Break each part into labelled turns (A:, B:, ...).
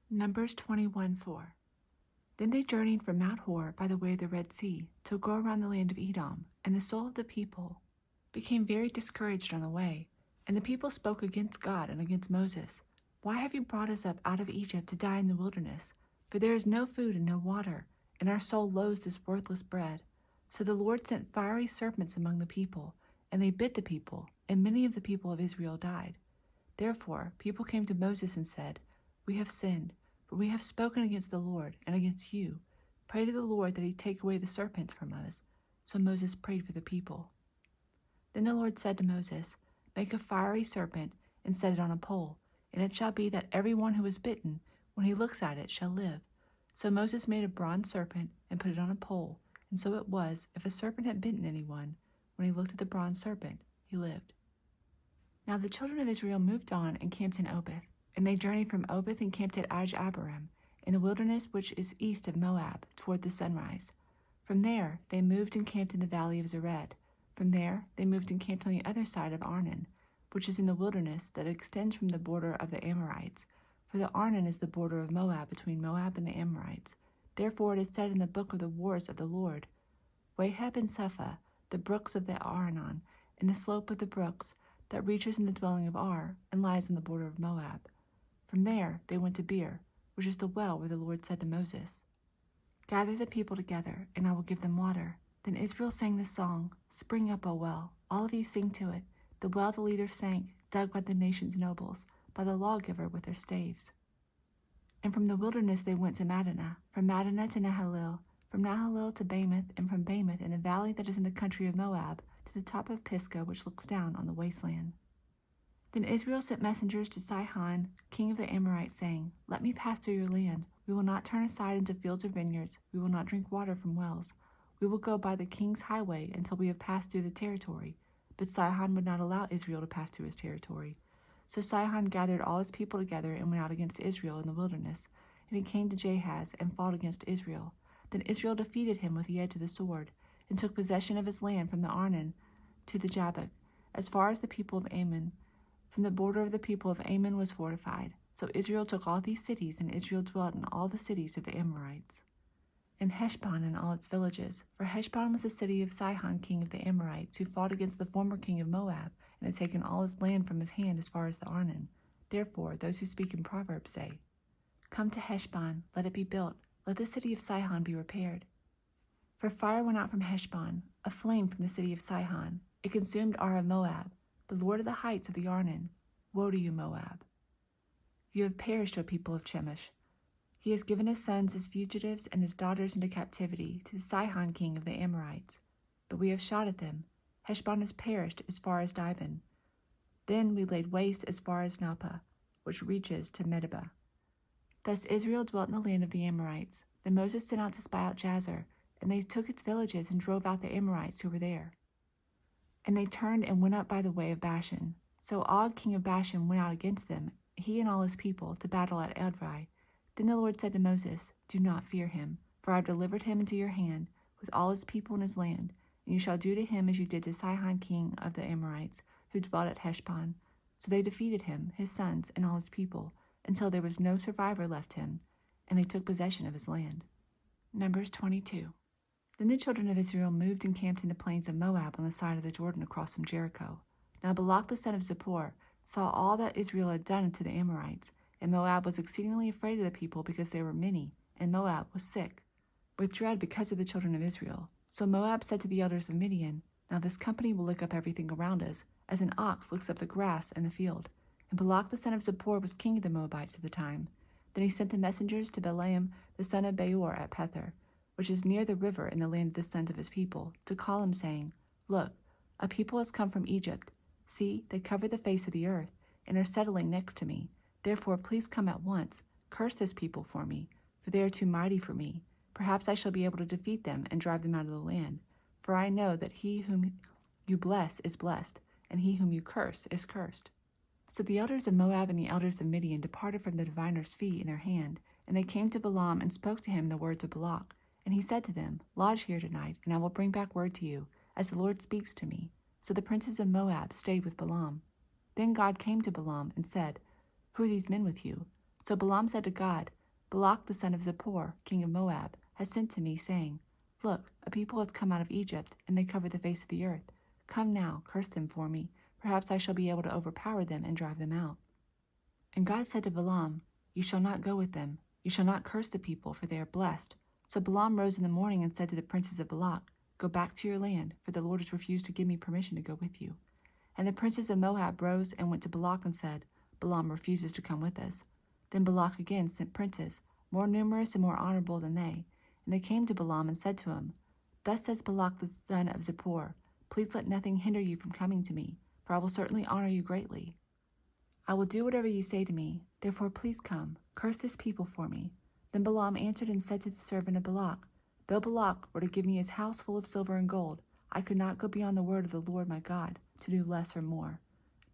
A: Numbers 21:4. Then they journeyed from Mount Hor by the way of the Red Sea to go around the land of Edom, and the soul of the people became very discouraged on the way. And the people spoke against God and against Moses. Why have you brought us up out of Egypt to die in the wilderness? For there is no food and no water, and our soul loathes this worthless bread. So the Lord sent fiery serpents among the people, and they bit the people, and many of the people of Israel died. Therefore people came to Moses and said, We have sinned, for we have spoken against the Lord and against you. Pray to the Lord that he take away the serpents from us. So Moses prayed for the people. Then the Lord said to Moses, Make a fiery serpent and set it on a pole, and it shall be that every one who is bitten, when he looks at it, shall live. So Moses made a bronze serpent and put it on a pole, and so it was, if a serpent had bitten anyone, when he looked at the bronze serpent, he lived. Now the children of Israel moved on and camped in Oboth, and they journeyed from Oboth and camped at Abarim, in the wilderness which is east of Moab, toward the sunrise. From there they moved and camped in the valley of Zered. From there they moved and camped on the other side of Arnon, which is in the wilderness that extends from the border of the Amorites. For the Arnon is the border of Moab between Moab and the Amorites. Therefore it is said in the book of the wars of the Lord, Waheb and Sepha, the brooks of the Arnon, and the slope of the brooks, that reaches in the dwelling of Ar, and lies on the border of Moab. From there they went to Beer, which is the well where the Lord said to Moses, Gather the people together, and I will give them water. Then Israel sang this song, Spring up, O well, all of you sing to it. The well the leaders sank, dug by the nation's nobles, by the lawgiver with their staves. And from the wilderness they went to Madinah, from Madinah to Nahalil, from Nahalil to Bamoth, and from Bamoth in the valley that is in the country of Moab, to the top of Pisgah, which looks down on the wasteland. Then Israel sent messengers to Sihon, king of the Amorites, saying, Let me pass through your land. We will not turn aside into fields or vineyards. We will not drink water from wells. We will go by the king's highway until we have passed through the territory. But Sihon would not allow Israel to pass through his territory. So Sihon gathered all his people together and went out against Israel in the wilderness. And he came to Jahaz and fought against Israel. Then Israel defeated him with the edge of the sword, and took possession of his land from the Arnon to the Jabbok, as far as the people of Ammon. From the border of the people of Ammon was fortified. So Israel took all these cities, and Israel dwelt in all the cities of the Amorites. And Heshbon and all its villages, for Heshbon was the city of Sihon king of the Amorites, who fought against the former king of Moab, and had taken all his land from his hand as far as the Arnon. Therefore those who speak in Proverbs say, Come to Heshbon, let it be built, let the city of Sihon be repaired. For fire went out from Heshbon, a flame from the city of Sihon. It consumed Ar of Moab, the lord of the heights of the Arnon. Woe to you, Moab! You have perished, O people of Chemosh. He has given his sons as fugitives and his daughters into captivity to the Sihon king of the Amorites. But we have shot at them. Heshbon has perished as far as Dibon. Then we laid waste as far as Naupah, which reaches to Medeba. Thus Israel dwelt in the land of the Amorites. Then Moses sent out to spy out Jazer, and they took its villages and drove out the Amorites who were there. And they turned and went up by the way of Bashan. So Og king of Bashan went out against them, he and all his people, to battle at Edrei. Then the Lord said to Moses, Do not fear him, for I have delivered him into your hand, with all his people and his land, and you shall do to him as you did to Sihon king of the Amorites, who dwelt at Heshbon. So they defeated him, his sons, and all his people, until there was no survivor left him, and they took possession of his land. Numbers 22. Then the children of Israel moved and camped in the plains of Moab on the side of the Jordan across from Jericho. Now Balak the son of Zippor saw all that Israel had done to the Amorites, and Moab was exceedingly afraid of the people because they were many, and Moab was sick with dread because of the children of Israel. So Moab said to the elders of Midian, Now this company will lick up everything around us, as an ox licks up the grass in the field. And Balak the son of Zippor was king of the Moabites at the time. Then he sent the messengers to Balaam the son of Beor at Pethor, which is near the river in the land of the sons of his people, to call him, saying, Look, a people has come from Egypt. See, they cover the face of the earth, and are settling next to me. Therefore please come at once, curse this people for me, for they are too mighty for me. Perhaps I shall be able to defeat them and drive them out of the land. For I know that he whom you bless is blessed, and he whom you curse is cursed. So the elders of Moab and the elders of Midian departed from the diviner's fee in their hand, and they came to Balaam and spoke to him the words of Balak. And he said to them, Lodge here tonight, and I will bring back word to you, as the Lord speaks to me. So the princes of Moab stayed with Balaam. Then God came to Balaam and said, Who are these men with you? So Balaam said to God, Balak the son of Zippor, king of Moab, has sent to me, saying, Look, a people has come out of Egypt, and they cover the face of the earth. Come now, curse them for me. Perhaps I shall be able to overpower them and drive them out. And God said to Balaam, You shall not go with them. You shall not curse the people, for they are blessed. So Balaam rose in the morning and said to the princes of Balak, Go back to your land, for the Lord has refused to give me permission to go with you. And the princes of Moab rose and went to Balak and said, Balaam refuses to come with us. Then Balak again sent princes, more numerous and more honorable than they. And they came to Balaam and said to him, Thus says Balak the son of Zippor, Please let nothing hinder you from coming to me, for I will certainly honor you greatly. I will do whatever you say to me, therefore please come, curse this people for me. Then Balaam answered and said to the servant of Balak, Though Balak were to give me his house full of silver and gold, I could not go beyond the word of the Lord my God, to do less or more.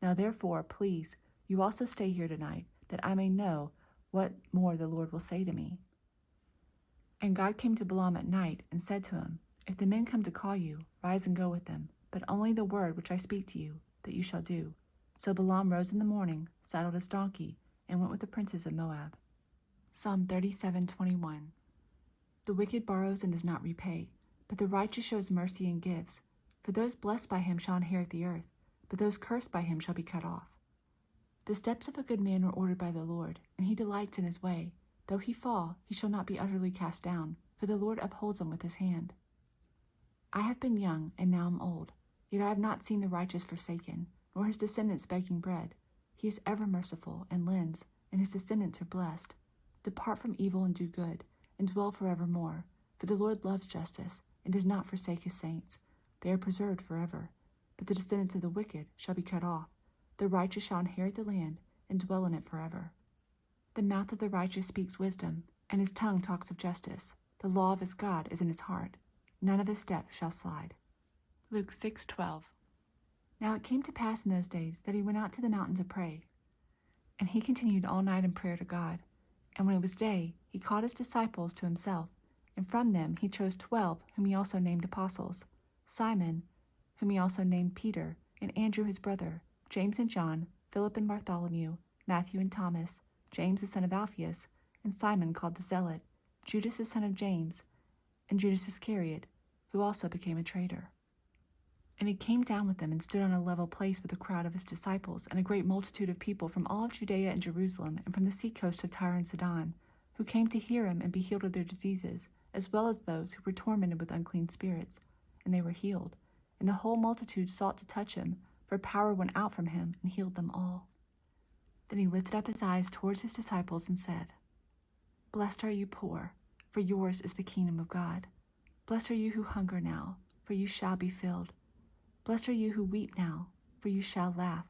A: Now therefore, please, you also stay here tonight, that I may know what more the Lord will say to me. And God came to Balaam at night and said to him, If the men come to call you, rise and go with them, but only the word which I speak to you, that you shall do. So Balaam rose in the morning, saddled his donkey, and went with the princes of Moab. Psalm 37:21. The wicked borrows and does not repay, but the righteous shows mercy and gives. For those blessed by him shall inherit the earth, but those cursed by him shall be cut off. The steps of a good man are ordered by the Lord, and he delights in his way. Though he fall, he shall not be utterly cast down, for the Lord upholds him with his hand. I have been young, and now am old, yet I have not seen the righteous forsaken, nor his descendants begging bread. He is ever merciful, and lends, and his descendants are blessed. Depart from evil and do good, and dwell forevermore. For the Lord loves justice, and does not forsake his saints. They are preserved forever. But the descendants of the wicked shall be cut off. The righteous shall inherit the land, and dwell in it forever. The mouth of the righteous speaks wisdom, and his tongue talks of justice. The law of his God is in his heart. None of his steps shall slide. Luke 6:12. Now it came to pass in those days that he went out to the mountain to pray. And he continued all night in prayer to God. And when it was day, he called his disciples to himself, and from them he chose 12, whom he also named apostles: Simon, whom he also named Peter, and Andrew his brother, James and John, Philip and Bartholomew, Matthew and Thomas, James the son of Alphaeus, and Simon called the Zealot, Judas the son of James, and Judas Iscariot, who also became a traitor. And he came down with them and stood on a level place with a crowd of his disciples and a great multitude of people from all of Judea and Jerusalem and from the seacoast of Tyre and Sidon, who came to hear him and be healed of their diseases, as well as those who were tormented with unclean spirits. And they were healed. And the whole multitude sought to touch him, for power went out from him and healed them all. Then he lifted up his eyes towards his disciples and said, Blessed are you poor, for yours is the kingdom of God. Blessed are you who hunger now, for you shall be filled. Blessed are you who weep now, for you shall laugh.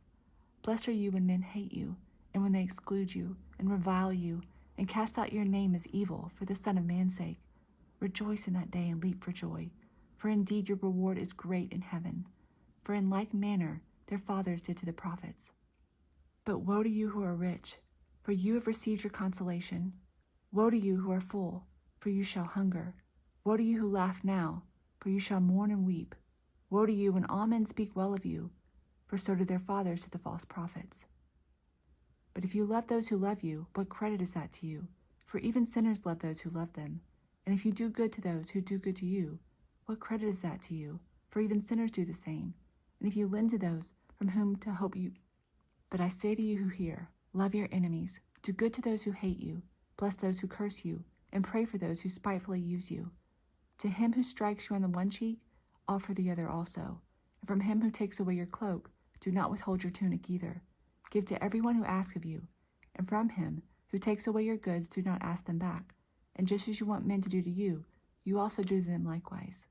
A: Blessed are you when men hate you, and when they exclude you, and revile you, and cast out your name as evil for the Son of Man's sake. Rejoice in that day and leap for joy, for indeed your reward is great in heaven. For in like manner their fathers did to the prophets. But woe to you who are rich, for you have received your consolation. Woe to you who are full, for you shall hunger. Woe to you who laugh now, for you shall mourn and weep. Woe to you when all men speak well of you, for so did their fathers to the false prophets. But if you love those who love you, what credit is that to you? For even sinners love those who love them. And if you do good to those who do good to you, what credit is that to you? For even sinners do the same. And if you lend to those from whom to hope you... But I say to you who hear, love your enemies, do good to those who hate you, bless those who curse you, and pray for those who spitefully use you. To him who strikes you on the one cheek, offer the other also. And from him who takes away your cloak, do not withhold your tunic either. Give to everyone who asks of you. And from him who takes away your goods, do not ask them back. And just as you want men to do to you, you also do to them likewise.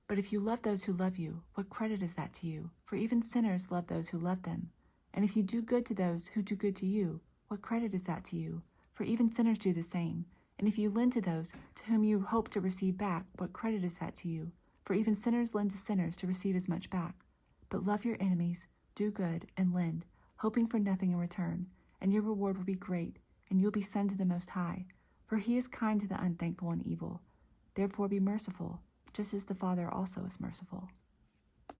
A: But if you love those who love you, what credit is that to you? For even sinners love those who love them. And if you do good to those who do good to you, what credit is that to you? For even sinners do the same. And if you lend to those to whom you hope to receive back, what credit is that to you? For even sinners lend to sinners to receive as much back. But love your enemies, do good, and lend, hoping for nothing in return, and your reward will be great, and you will be sons of the Most High. For he is kind to the unthankful and evil. Therefore be merciful, just as the Father also is merciful.